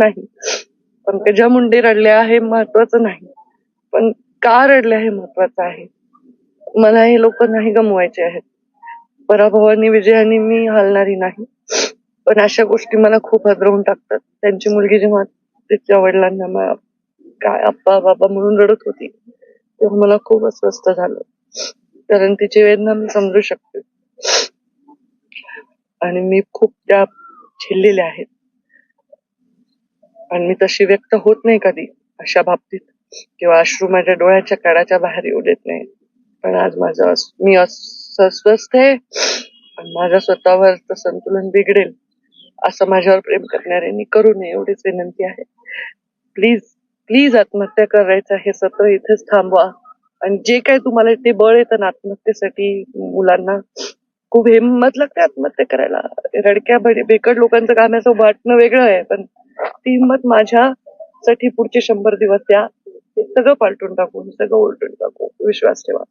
नाही. पंकजा मुंडे रडल्या हे महत्वाचं नाही, पण का रडल्या हे महत्वाचं आहे. मला हे लोक नाही गमवायचे आहेत. पराभवानी विजयाने मी हलणारी नाही, पण अशा गोष्टी मला खूप हादरवून टाकतात. त्यांची मुलगी जेव्हा तिच्या वडिलांना काय आप्पा बाबा म्हणून रडत होती तेव्हा मला खूप अस्वस्थ झालं, कारण तिची वेदना मी समजू शकते आणि मी खूप त्या झेललेल्या आहेत आणि मी तशी व्यक्त होत नाही कधी अशा बाबतीत, किंवा अश्रू माझ्या डोळ्याच्या कडाच्या बाहेर येऊ देत नाही. पण आज मी अस्वस्थ आहे आणि माझ्या स्वतःवरचं संतुलन बिघडेल असं माझ्यावर प्रेम करणाऱ्यांनी करू नये एवढीच विनंती आहे. प्लीज प्लीज आत्महत्या करायचं हे सत्र इथेच थांबवा. आणि जे काही तुम्हाला ते बळ येतं ना आत्महत्येसाठी, मुलांना खूप हिंमत लागते आत्महत्या करायला. रडक्या बेकड लोकांचं गाण्याचं वाटणं वेगळं आहे, पण ती हिंमत माझ्यासाठी पुढचे 100 दिवस द्या. हे सगळं पालटून टाकू, सगळं उलटून टाकू, विश्वास ठेवा.